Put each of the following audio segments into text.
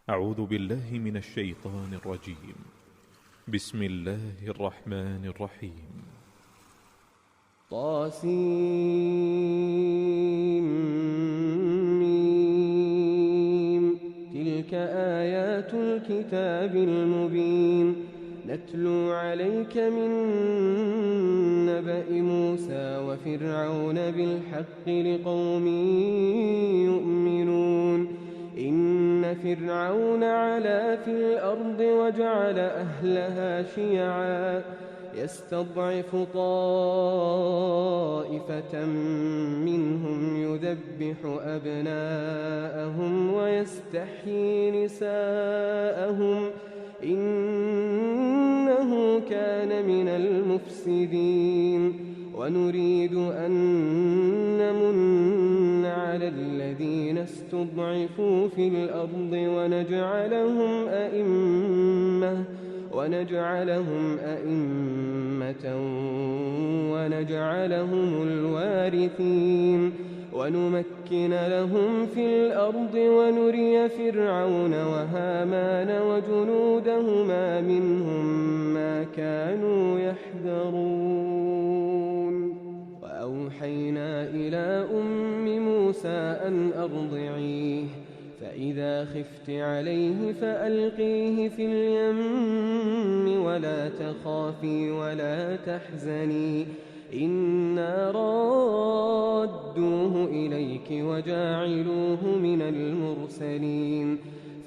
أعوذ بالله من الشيطان الرجيم. بسم الله الرحمن الرحيم. طاسيم. تلك آيات الكتاب المبين نتلو عليك من نبأ موسى وفرعون بالحق لقوم يؤمنون. إن فرعون علا في الأرض وجعل أهلها شيعا يستضعف طائفة منهم يذبح أبناءهم ويستحيي نساءهم إنه كان من المفسدين. ونريد أن نمن على الذين استضعفوا في الأرض ونجعلهم أئمة ونجعلهم الوارثين ونمكن لهم في الأرض ونري فرعون وهامان وجنودهما منهم ما كانوا يحذرون. وأوحينا إلى أم موسى أن أرضعيه فإذا خفت عليه فألقيه في اليم ولا تخافي ولا تحزني إنا رادوه إليك وجاعلوه من المرسلين.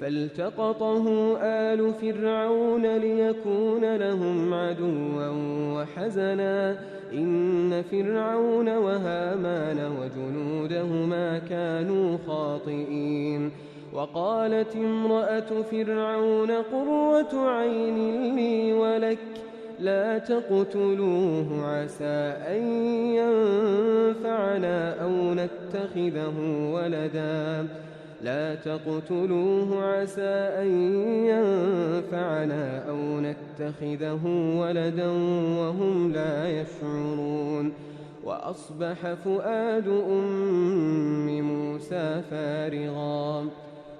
فالتقطه آل فرعون ليكون لهم عدوا وحزنا إن فرعون وهامان وجنودهما كانوا خاطئين. وقالت امرأة فرعون قرة عين لي ولك لا تقتلوه عسى أن ينفعنا أو نتخذه ولدا وهم لا يشعرون. وأصبح فؤاد أم موسى فارغا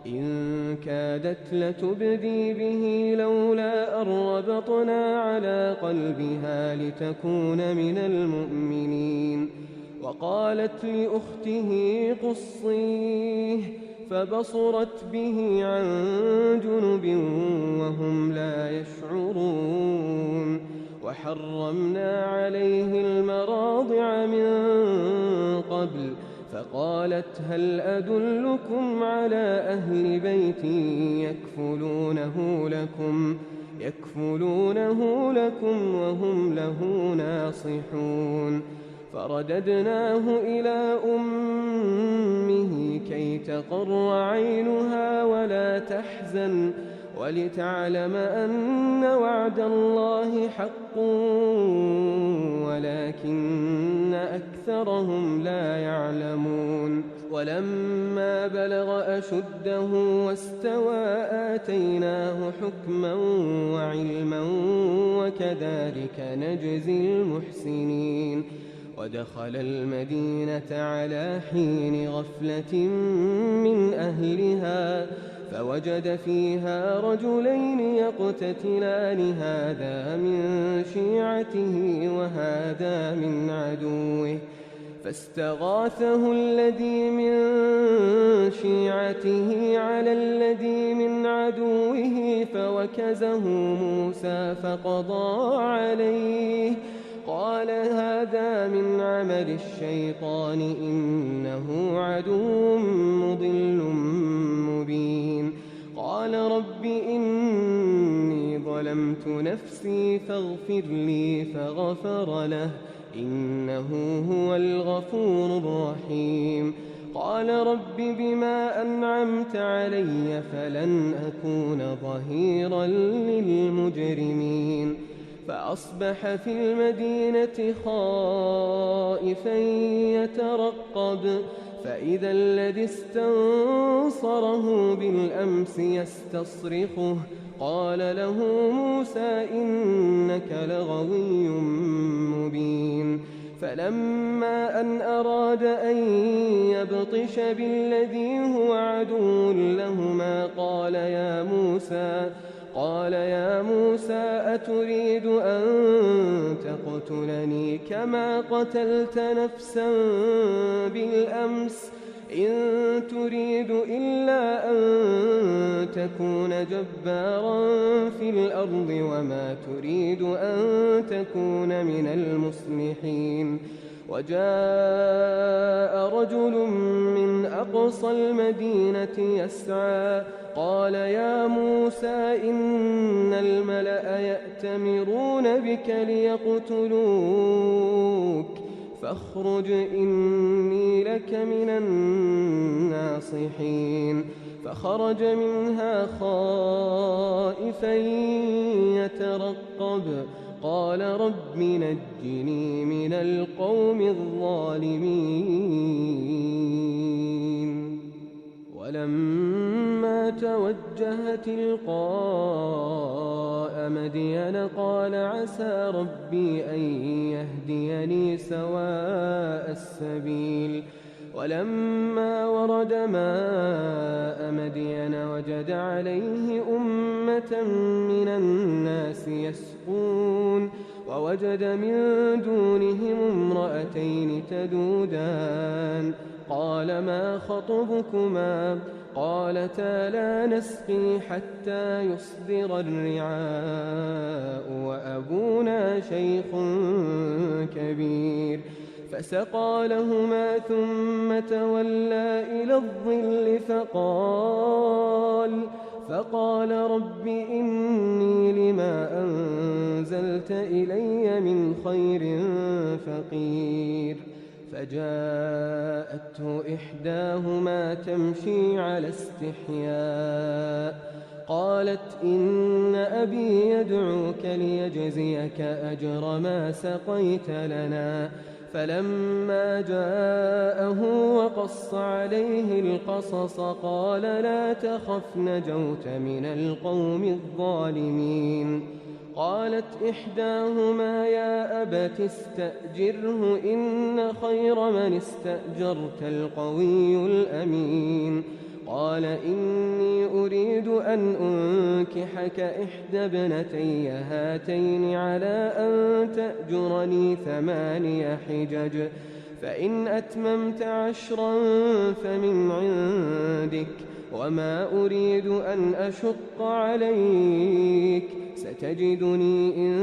إن كادت لتبدي به لولا أن ربطنا على قلبها لتكون من المؤمنين. وقالت لأخته قصيه فبصرت به عن جنب وهم لا يشعرون. وحرمنا عليه المراضع من قبل فقالت هل أدلكم على أهل بيت يكفلونه لكم وهم له ناصحون. فرددناه إلى أمه كي تقر عينها ولا تحزن ولتعلم أن وعد الله حق ولكن أكثرهم لا يعلمون. ولما بلغ أشده واستوى آتيناه حكما وعلما وكذلك نجزي المحسنين. ودخل المدينة على حين غفلة من أهلها فوجد فيها رجلين يقتتلان هذا من شيعته وهذا من عدوه فاستغاثه الذي من شيعته على الذي من عدوه فوكزه موسى فقضى عليه قال هذا من عمل الشيطان إنه عدو مضل مبين. قال رب إني ظلمت نفسي فاغفر لي فغفر له إنه هو الغفور الرحيم. قال رب بما أنعمت علي فلن أكون ظهيرا للمجرمين. فأصبح في المدينة خائفا يترقب فإذا الذي استنصره بالأمس يستصرخه قال له موسى إنك لغوي مبين. فلما أن أراد أن يبطش بالذي هو عدو لهما قال يا موسى أتريد أن تقتلني كما قتلت نفسا بالأمس إن تريد إلا أن تكون جبارا في الأرض وما تريد أن تكون من المصلحين. وجاء رجل من أقصى المدينة يسعى قال يا موسى إن الملأ يأتمرون بك ليقتلوك فاخرج إني لك من الناصحين. فخرج منها خائفا يترقب قال رب نجني من القوم الظالمين. ولما توجه تلقاء مدين قال عسى ربي أن يهديني سواء السبيل. ولما ورد ماء مدين وجد عليه أمة من الناس يسقون ووجد من دونهم امرأتين تذودان قال ما خطبكما قالتا لا نسقي حتى يصدر الرعاء وأبونا شيخ كبير. فسقى لهما ثم تولى إلى الظل فقال رب إني لما أنزلت إلي من خير فقير. فجاءته إحداهما تمشي على استحياء قالت إن أبي يدعوك ليجزيك أجر ما سقيت لنا. فلما جاءه وقص عليه القصص قال لا تخف نجوت من القوم الظالمين. قالت إحداهما يا أبت استأجره إن خير من استأجرت القوي الأمين. قال إني أريد أن أنكحك إحدى ابنتي هاتين على أن تأجرني 8 حجج فإن أتممت 10 فمن عندك وما أريد أن أشق عليك ستجدني إن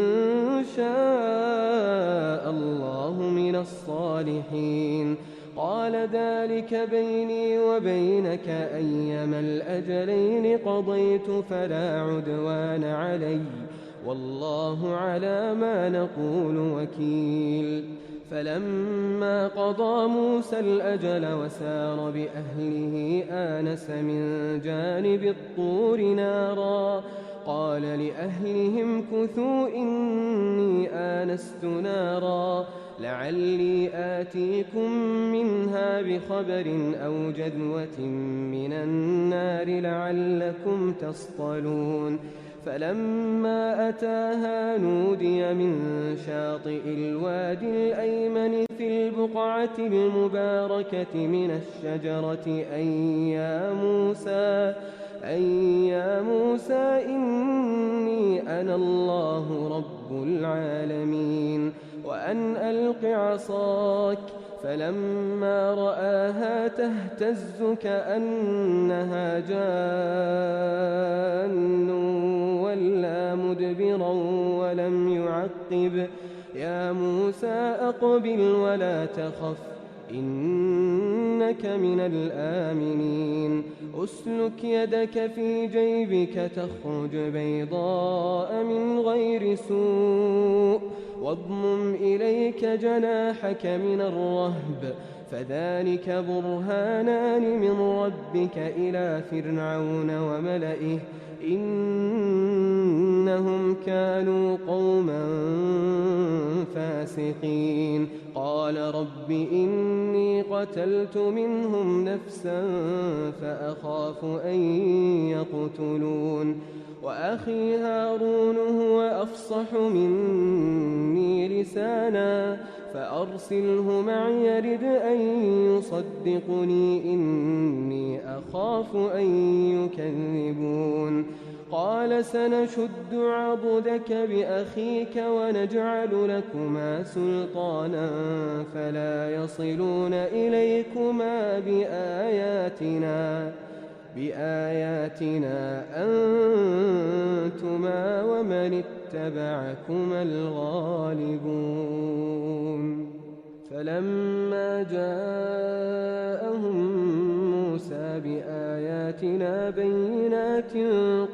شاء الله من الصالحين. قال ذلك بيني وبينك أيما الأجلين قضيت فلا عدوان علي والله على ما نقول وكيل. فلما قضى موسى الأجل وسار بأهله آنس من جانب الطور نارا قال لأهلهم كثوا إني آنست نارا لعلي آتيكم منها بخبر أو جذوة من النار لعلكم تصطلون. فلما أتاها نودي من شاطئ الوادي الأيمن في البقعة المباركة من الشجرة أن يا موسى إني أنا الله رب العالمين وأن ألق عصاك. فلما رآها تهتز كأنها جان ولا مدبرا ولم يعقب يا موسى أقبل ولا تخف إنك من الآمنين. أسلك يدك في جيبك تخرج بيضاء من غير سوء واضمم إليك جناحك من الرهب فذلك برهانان من ربك إلى فرعون وملئه إنهم كانوا قوما فاسقين. قال رب إني قتلت منهم نفسا فأخاف أن يقتلون وأخي هارون هو أفصح مني لسانا فأرسله معي يرد أن يصدقني إني أخاف أن يكذبون. قال سنشد عضدك بأخيك ونجعل لكما سلطانا فلا يصلون إليكما بآياتنا أنتما ومن اتبعكما الغالبون. فلما جاءهم موسى بآياتنا بينات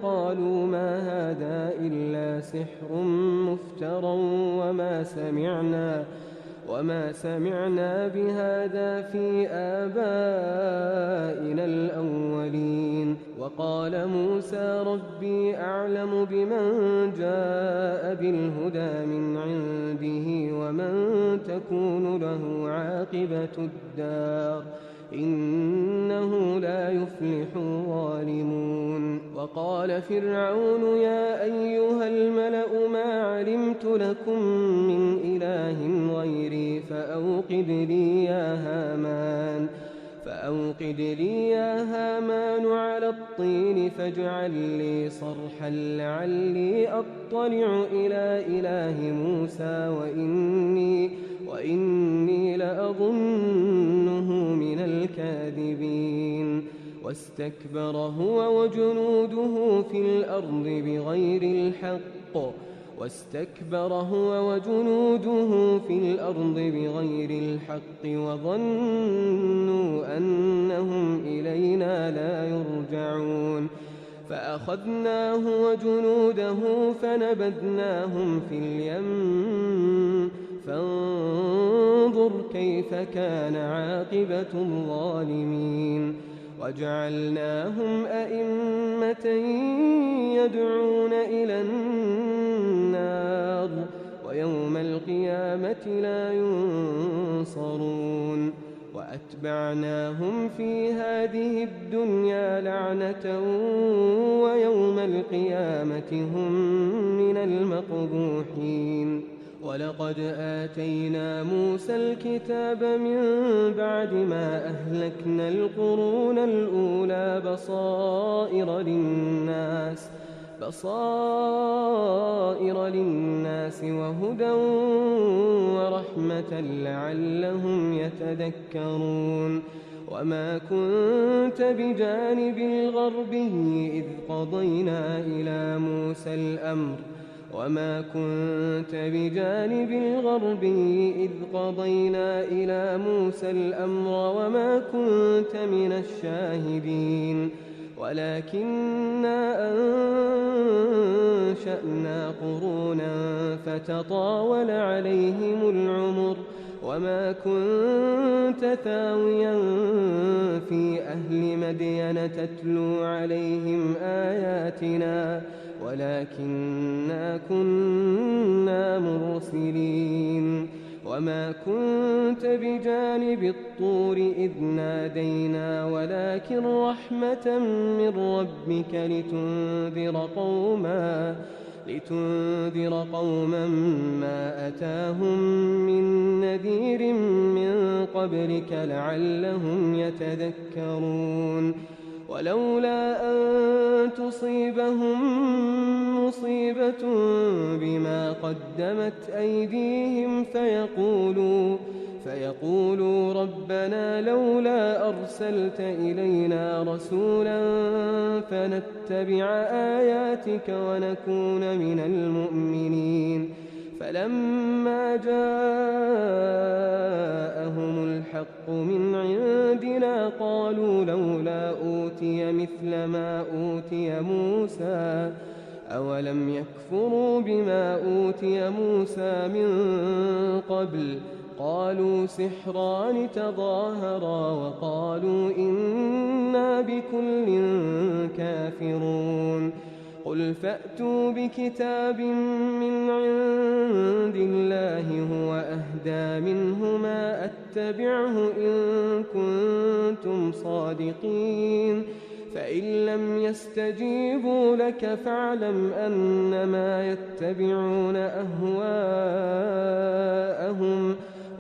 قالوا ما هذا إلا سحر مفترى وما سمعنا بهذا في آبائنا الأولين. وقال موسى ربي أعلم بمن جاء بالهدى من عنده ومن تكون له عاقبة الدار إنه لا يفلح الظالمون. وقال فرعون يا أيها الملأ ما علمت لكم من إله غيري فأوقد لي يا هامان على الطين فاجعل لي صرحا لعلي أطلع إلى إله موسى وإني لأظنه من الكاذبين. واستكبر هو وجنوده في الأرض بغير الحق وظنوا أنهم إلينا لا يرجعون. فأخذناه وجنوده فنبذناهم في اليم فانظر كيف كان عاقبة الظالمين. وجعلناهم أئمة يدعون إلى النار ويوم القيامة لا ينصرون. وأتبعناهم في هذه الدنيا لعنة ويوم القيامة هم من المقبوحين. ولقد آتينا موسى الكتاب من بعد ما أهلكنا القرون الأولى بصائر للناس وهدى ورحمة لعلهم يتذكرون. وما كنت بجانب الغربي إذ قضينا إلى موسى الأمر وما كنت من الشاهدين ولكننا أنشأنا قرونا فتطاول عليهم العمر وما كنت ثاويا في أهل مدين تتلو عليهم آياتنا ولكننا كنا مرسلين. وما كنت بجانب الطور إذ نادينا ولكن رحمة من ربك لتنذر قوما ما أتاهم من نذير من قبلك لعلهم يتذكرون. ولولا أن تصيبهم مصيبة بما قدمت أيديهم فيقولوا ربنا لولا أرسلت إلينا رسولا فنتبع آياتك ونكون من المؤمنين. فلما جاءهم الحق من عندنا قالوا لولا أوتي مثل ما أوتي موسى أولم يكفروا بما أوتي موسى من قبل قالوا سحران تظاهرا وقالوا إنا بكل كافرون. قل فأتوا بكتاب من عند الله هو أهدى منهما أتبعه إن كنتم صادقين. فإن لم يستجيبوا لك فاعلم أنما يتبعون أهواءهم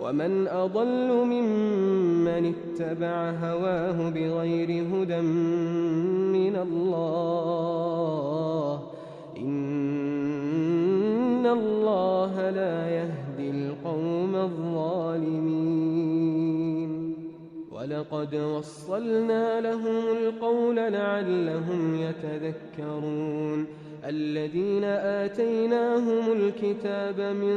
ومن أضل ممن اتبع هواه بغير هدى من الله إن الله لا يهدي القوم الظالمين ولقد وصلنا لهم القول لعلهم يتذكرون الذين آتيناهم الكتاب من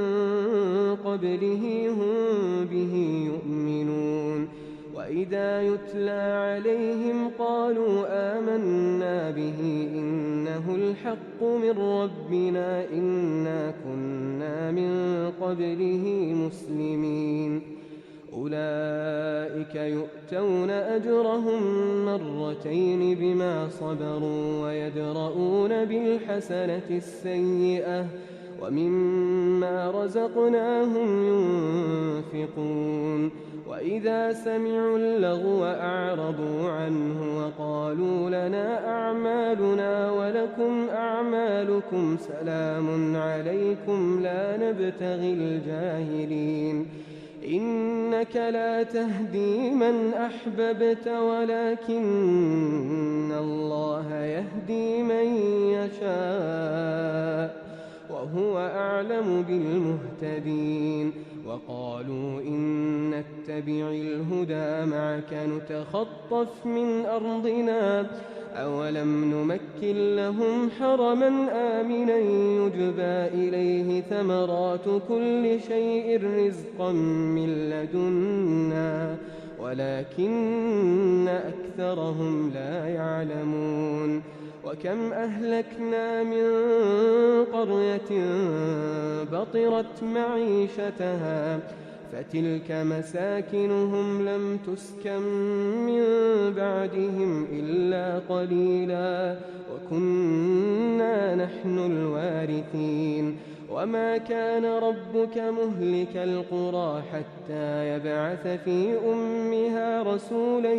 قبله هم به يؤمنون وإذا يتلى عليهم قالوا آمنا به إنه الحق من ربنا إنا كنا من قبله مسلمين أولئك يؤتون أجرهم مرتين بما صبروا ويدرؤون بالحسنة السيئة ومما رزقناهم ينفقون وإذا سمعوا اللغو أعرضوا عنه وقالوا لنا أعمالنا ولكم أعمالكم سلام عليكم لا نبتغي الجاهلين إنك لا تهدي من أحببت ولكن الله يهدي من يشاء وهو أعلم بالمهتدين وقالوا إن نتبع الهدى معك نتخطف من أرضنا أولم نمكن لهم حرما آمنا يجبى إليه ثمرات كل شيء رزقا من لدنا ولكن أكثرهم لا يعلمون وكم أهلكنا من قرية بطرت معيشتها فتلك مساكنهم لم تسكن من بعدهم إلا قليلا وكنا نحن الوارثين وما كان ربك مهلك القرى حتى يبعث في أمها رسولا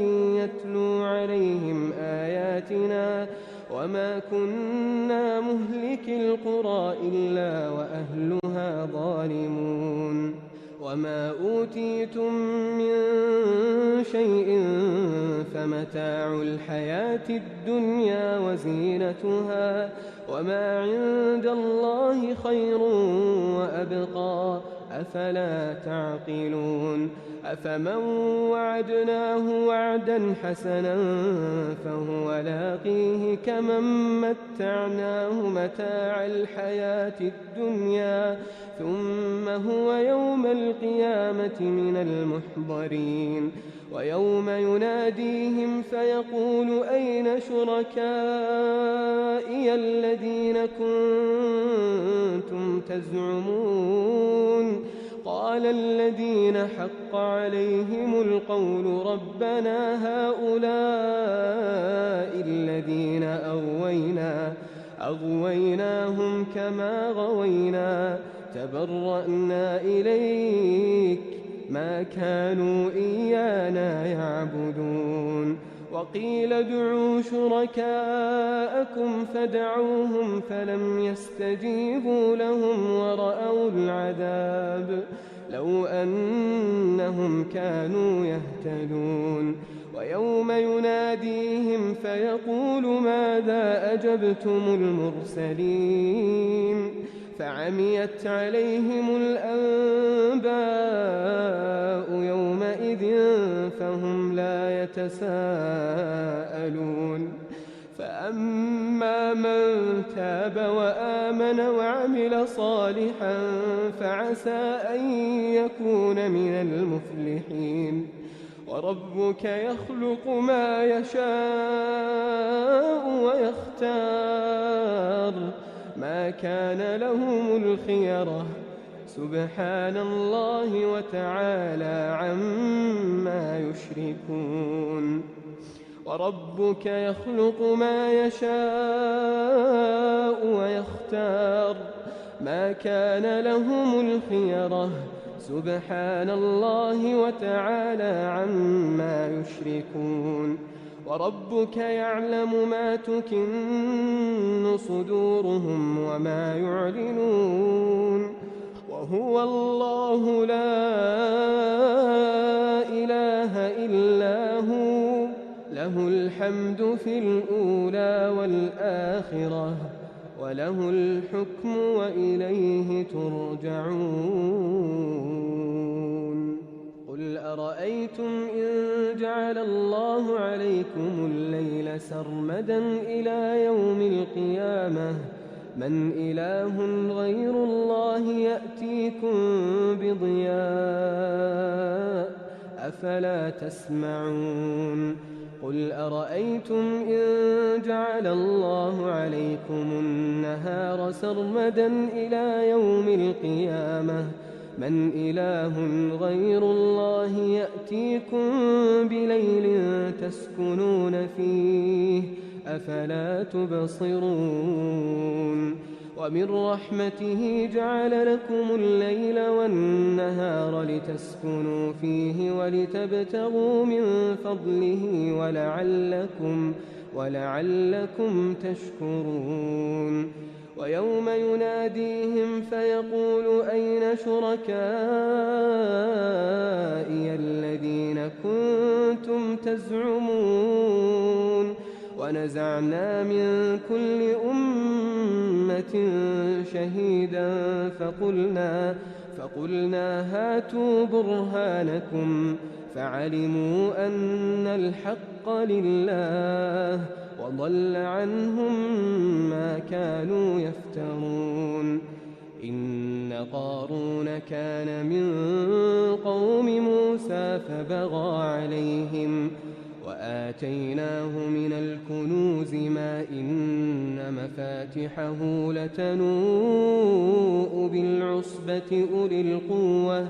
يتلو عليهم آياتنا وما كنا مهلك القرى إلا وأهلها ظالمون وما أوتيتم من شيء فمتاع الحياة الدنيا وزينتها وما عند الله خير وأبقى أفلا تعقلون أفمن وعدناه وعدا حسنا فهو لاقيه كمن متعناه متاع الحياة الدنيا ثم هو يوم القيامة من المحضرين ويوم يناديهم فيقول أين شركائي الذين كنتم تزعمون قال الذين حق عليهم القول ربنا هؤلاء الذين أغويناهم كما غوينا تبرأنا إليك ما كانوا إيانا يعبدون وقيل ادعوا شركاءكم فدعوهم فلم يستجيبوا لهم ورأوا العذاب لو أنهم كانوا يهتدون ويوم يناديهم فيقول ماذا أجبتم المرسلين فعميت عليهم الأنباء يومئذ فهم لا يتساءلون فأما من تاب وآمن وعمل صالحا فعسى أن يكون من المفلحين وربك يخلق ما يشاء ويختار ما كان لهم الخيرة سبحان الله وتعالى عما يشركون وربك يخلق ما يشاء ويختار ما كان لهم الخيرة سبحان الله وتعالى عما يشركون وربك يعلم ما تكن صدورهم وما يعلنون وهو الله لا إله إلا هو له الحمد في الأولى والآخرة وله الحكم وإليه ترجعون قل أرأيتم إن جعل الله عليكم الليل سرمدا إلى يوم القيامة من إله غير الله يأتيكم بضياء أفلا تسمعون قل أرأيتم إن جعل الله عليكم النهار سرمدا إلى يوم القيامة من إله غير الله يأتيكم بليل تسكنون فيه أفلا تبصرون ومن رحمته جعل لكم الليل والنهار لتسكنوا فيه ولتبتغوا من فضله ولعلكم تشكرون ويوم يناديهم فيقول أين شركائي الذين كنتم تزعمون ونزعنا من كل أمة شهيدا فقلنا هاتوا برهانكم فعلموا أن الحق لله وضل عنهم ما كانوا يفترون إن قارون كان من قوم موسى فبغى عليهم وآتيناه من الكنوز ما إن مفاتحه لتنوء بالعصبة أولي القوة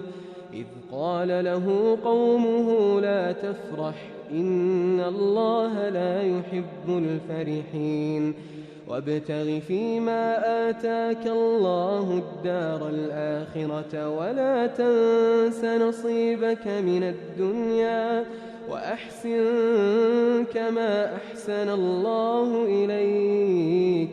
إذ قال له قومه لا تفرح إن الله لا يحب الفرحين وابتغ فيما آتاك الله الدار الآخرة ولا تنس نصيبك من الدنيا وأحسن كما أحسن الله إليك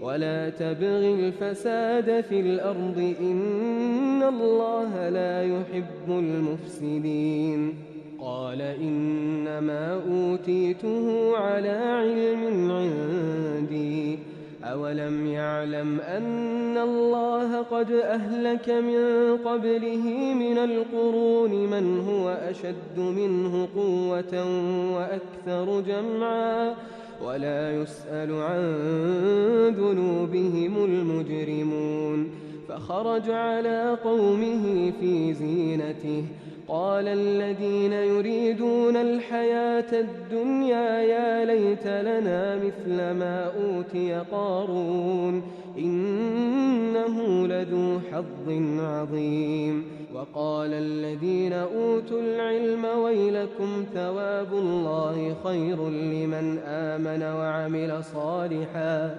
ولا تبغ الفساد في الأرض إن الله لا يحب المفسدين قال إنما أوتيته على علم عندي أولم يعلم أن الله قد أهلك من قبله من القرون من هو أشد منه قوة وأكثر جمعا ولا يسأل عن ذنوبهم المجرمون فخرج على قومه في زينته قال الذين يريدون الحياة الدنيا يا ليت لنا مثل ما أوتي قارون إنه لذو حظ عظيم وقال الذين أوتوا العلم ويلكم ثواب الله خير لمن آمن وعمل صالحا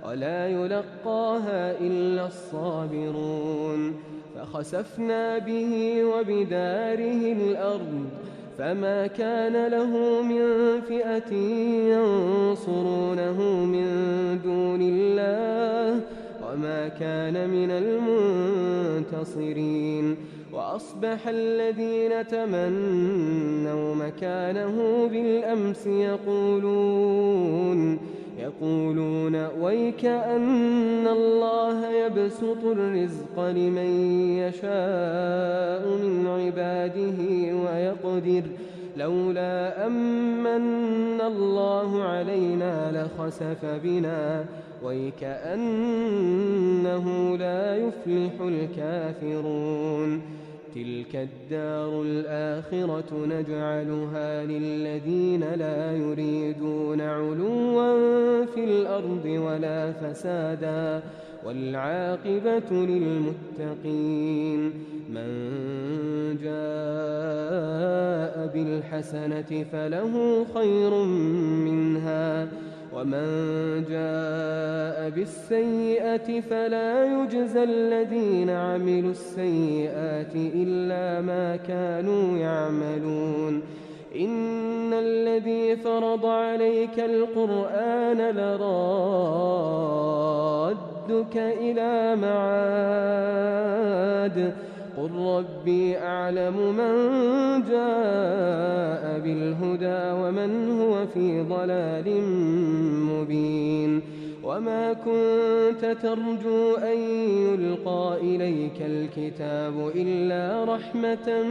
ولا يلقاها إلا الصابرون فخسفنا به وبداره الأرض فما كان له من فئة ينصرونه من دون الله وما كان من المنتصرين وأصبح الذين تمنوا مكانه بالأمس يقولون ويك أن الله يبسط الرزق لمن يشاء من عباده ويقدر لولا أمن الله علينا لخسف بنا ويكأنه لا يفلح الكافرون تلك الدار الآخرة نجعلها للذين لا يريدون علوا في الأرض ولا فسادا والعاقبة للمتقين من جاء بالحسنة فله خير منها ومن جاء بالسيئة فلا يجزى الذين عملوا السيئات إلا ما كانوا يعملون إن الذي فرض عليك القرآن لرادك ردك إلى معاد قل ربي أعلم من جاء بالهدى ومن هو في ضلال مبين وما كنت ترجو أن يلقى إليك الكتاب إلا رحمة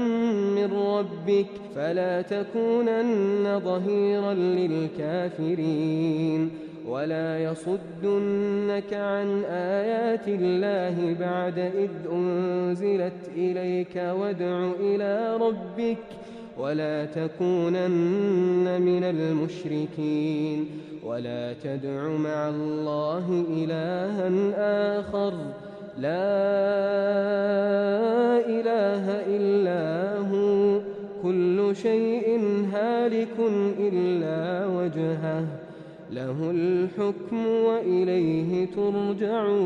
من ربك فلا تكونن ظهيرا للكافرين ولا يصدنك عن آيات الله بعد إذ أنزلت إليك وادع إلى ربك ولا تكونن من المشركين ولا تدع مع الله إلها آخر لا إله إلا هو كل شيء هالك إلا وجهه له الحكم وإليه ترجعون